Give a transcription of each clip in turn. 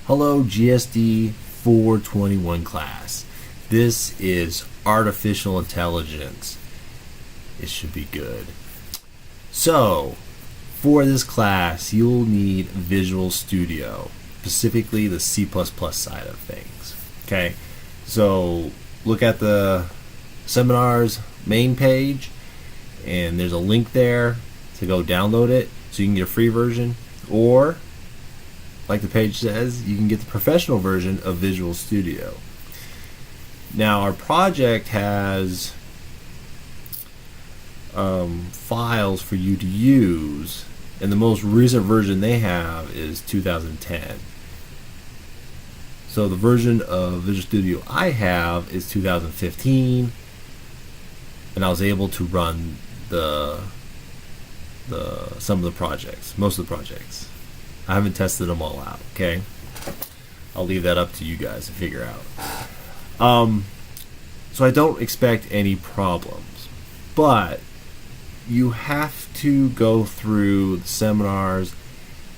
Hello GSD421 class. This is artificial intelligence. It should be good. So, for this class, you'll need Visual Studio, specifically the C++ side of things. Okay, so look at the seminars main page, and there's a link there to go download it so you can get a free version, or like the page says, you can get the professional version of Visual Studio. Now our project has files for you to use, and the most recent version they have is 2010. So the version of Visual Studio I have is 2015, and I was able to run some of the projects, most of the projects. I haven't tested them all out, okay? I'll leave that up to you guys to figure out. So I don't expect any problems, but you have to go through the seminars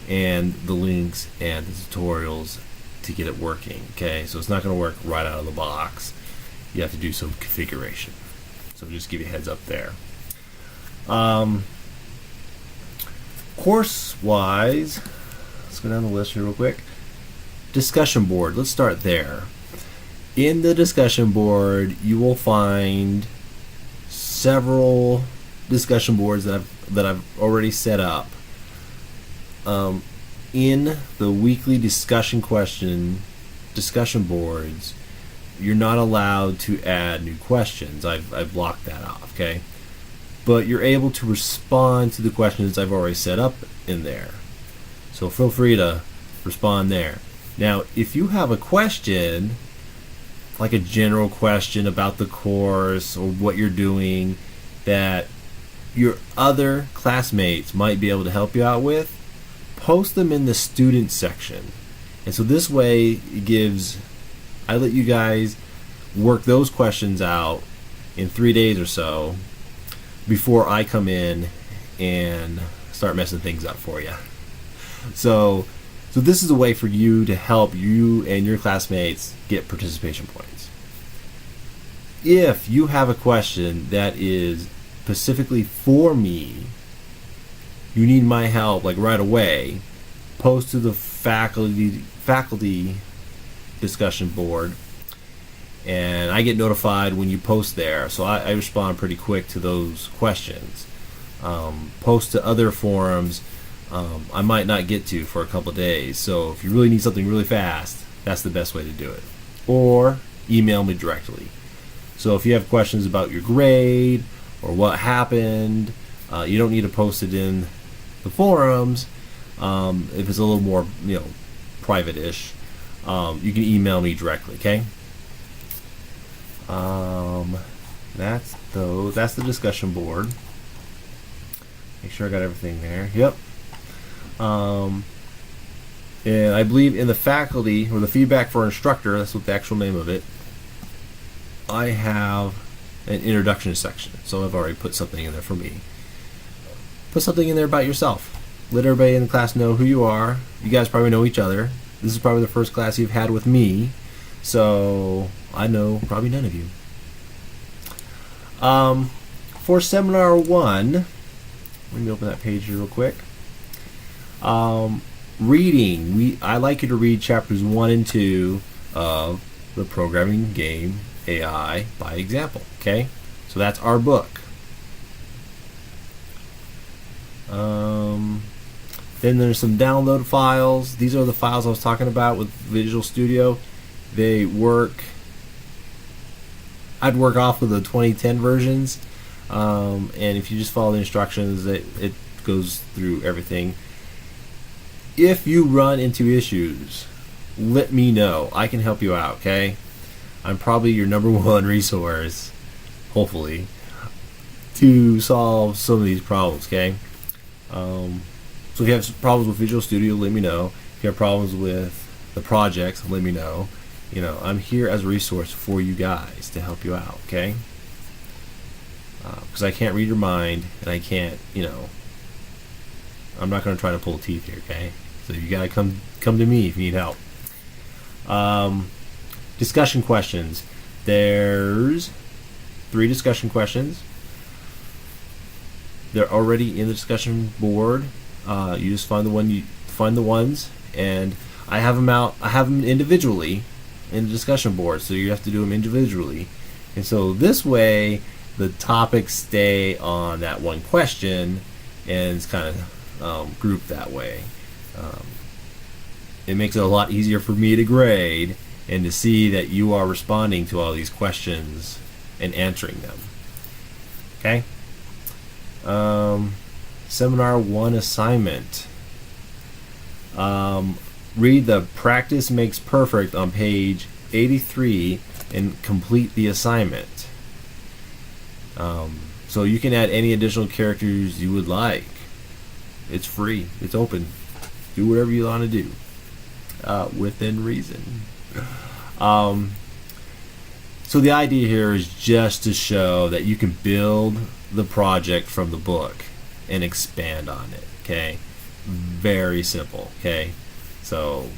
and the links and the tutorials to get it working, okay? So it's not going to work right out of the box. You have to do some configuration. So just give you a heads up there. Course-wise, let's go down the list here real quick. Discussion board, let's start there. In the discussion board, you will find several discussion boards that I've already set up. In the weekly discussion boards, you're not allowed to add new questions. I've blocked that off, okay? But you're able to respond to the questions I've already set up in there. So feel free to respond there. Now, if you have a question, like a general question about the course or what you're doing that your other classmates might be able to help you out with, post them in the student section. And so this way I let you guys work those questions out in 3 days or so before I come in and start messing things up for you. So this is a way for you to help you and your classmates get participation points. If you have a question that is specifically for me, you need my help like right away, post to the faculty discussion board, and I get notified when you post there, so I respond pretty quick to those questions. Post to other forums I might not get to for a couple of days, so if you really need something really fast, that's the best way to do it. Or email me directly. So if you have questions about your grade or what happened, you don't need to post it in the forums. If it's a little more, private-ish, you can email me directly, okay? That's the discussion board. Make sure I got everything there. Yep. And I believe in the faculty, or the feedback for instructor, that's what the actual name of it, I have an introduction section. So I've already put something in there for me. Put something in there about yourself. Let everybody in the class know who you are. You guys probably know each other. This is probably the first class you've had with me, so I know probably none of you. For seminar 1, let me open that page here real quick. Reading. I like you to read chapters 1 and 2 of the programming game AI by example. Okay, so that's our book. Then there's some download files. These are the files I was talking about with Visual Studio. I'd work off of the 2010 versions, and if you just follow the instructions, it goes through everything. If you run into issues, let me know. I can help you out, okay? I'm probably your #1 resource, hopefully, to solve some of these problems, okay? So if you have problems with Visual Studio, let me know. If you have problems with the projects, let me know. I'm here as a resource for you guys to help you out, okay? Because I can't read your mind, and I can't, I'm not going to try to pull teeth here, okay? So you gotta come to me if you need help. Discussion questions. There's 3 discussion questions. They're already in the discussion board. You just find the ones, and I have them out. I have them individually in the discussion board, so you have to do them individually. And so this way, the topics stay on that one question, and it's kind of grouped that way. It makes it a lot easier for me to grade and to see that you are responding to all these questions and answering them. Okay? Seminar 1 assignment. Read the practice makes perfect on page 83 and complete the assignment. So you can add any additional characters you would like. It's free. It's open. Do whatever you want to do. Within reason. So the idea here is just to show that you can build the project from the book and expand on it. Okay, very simple. Okay, so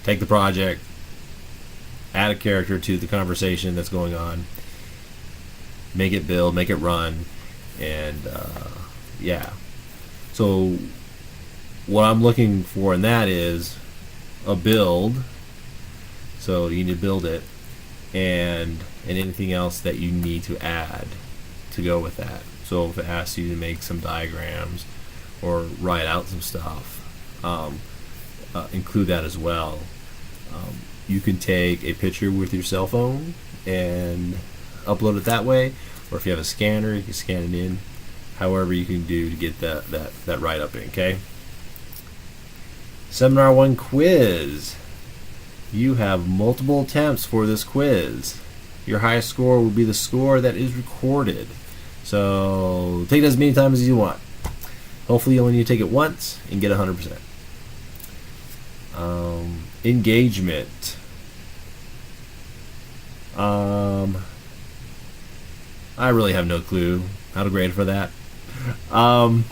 take the project, add a character to the conversation that's going on, make it build, make it run, and yeah. So what I'm looking for in that is a build. So you need to build it, and anything else that you need to add to go with that. So if it asks you to make some diagrams or write out some stuff, include that as well. You can take a picture with your cell phone and upload it that way, or if you have a scanner, you can scan it in. However you can do to get that write up in. Okay. Seminar 1 quiz. You have multiple attempts for this quiz. Your highest score will be the score that is recorded. So take it as many times as you want. Hopefully you only need to take it once and get 100%. Engagement. I really have no clue how to grade for that. I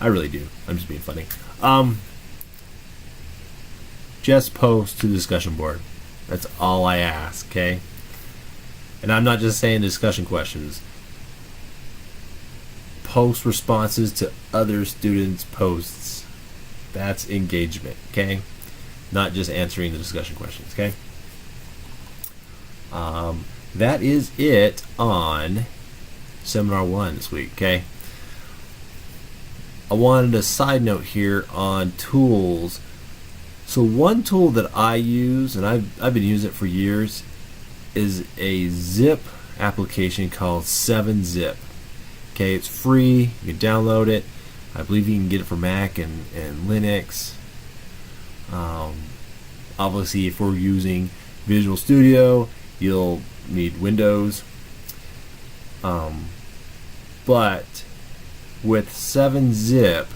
really do. I'm just being funny. Just post to the discussion board. That's all I ask, okay? And I'm not just saying discussion questions. Post responses to other students' posts. That's engagement, okay? Not just answering the discussion questions, okay? That is it on Seminar 1 this week, okay? I wanted a side note here on tools. So one tool that I use, and I've been using it for years, is a zip application called 7-Zip. Okay, it's free. You can download it. I believe you can get it for Mac and Linux. Obviously, if we're using Visual Studio, you'll need Windows. But with 7-Zip,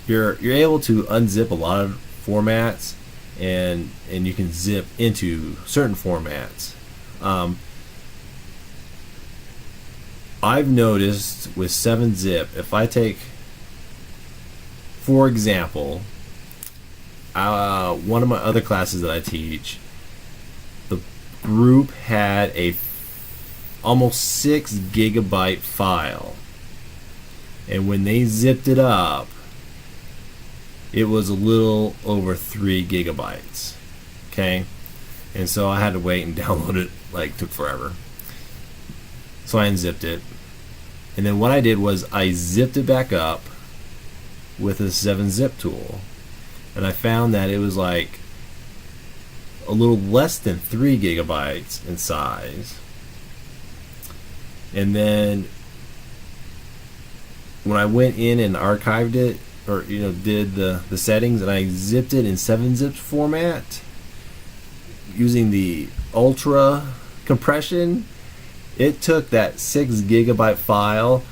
you're able to unzip a lot of formats, and you can zip into certain formats. I've noticed with 7-Zip, if I take, for example, one of my other classes that I teach, the group had a almost 6 gigabyte file, and when they zipped it up, it was a little over 3 gigabytes. Okay, and so I had to wait and download it. Like, took forever. So I unzipped it, and then what I did was I zipped it back up with a 7-Zip tool, and I found that it was like a little less than 3 gigabytes in size. And then when I went in and archived it, or did the settings, and I zipped it in 7-Zip format using the ultra compression, it took that 6 gigabyte file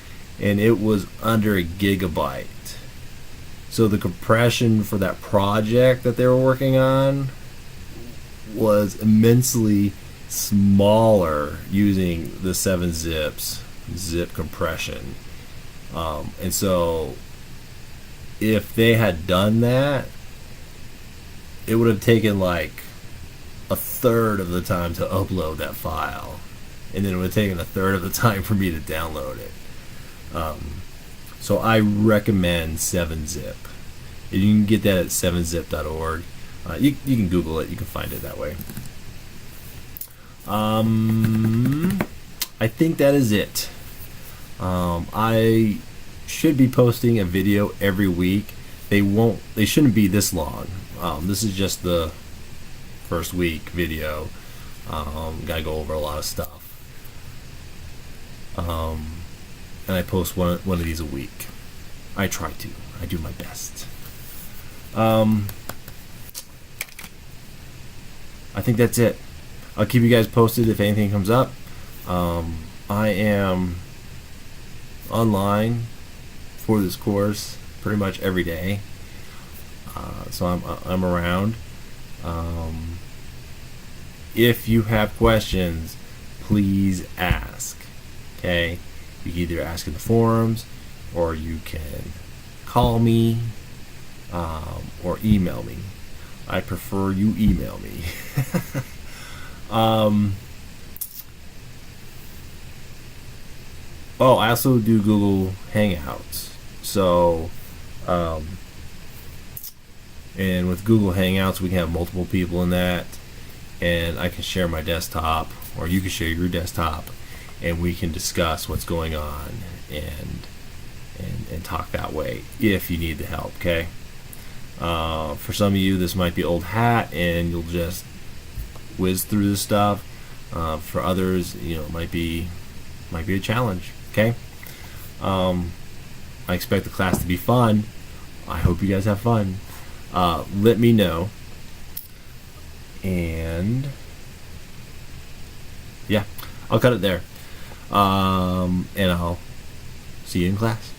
and it was under a gigabyte. So the compression for that project that they were working on was immensely smaller using the 7-Zip's zip compression. And so if they had done that, it would have taken like a third of the time to upload that file, and then it would have taken a third of the time for me to download it. So I recommend 7-Zip. You can get that at 7zip.org. You can Google it. You can find it that way. I think that is it. I should be posting a video every week. They shouldn't be this long. This is just the first week video. Gotta go over a lot of stuff. And I post one of these a week. I try to. I do my best. I think that's it. I'll keep you guys posted if anything comes up. I am online for this course pretty much every day, so I'm around. If you have questions, please ask. Okay, you can either ask in the forums, or you can call me, or email me. I prefer you email me. Oh, I also do Google Hangouts. So, and with Google Hangouts, we can have multiple people in that, and I can share my desktop, or you can share your desktop, and we can discuss what's going on and talk that way if you need the help. Okay. For some of you, this might be old hat, and you'll just whiz through the stuff. For others, it might be a challenge. Okay. I expect the class to be fun. I hope you guys have fun. Let me know. And yeah, I'll cut it there. And I'll see you in class.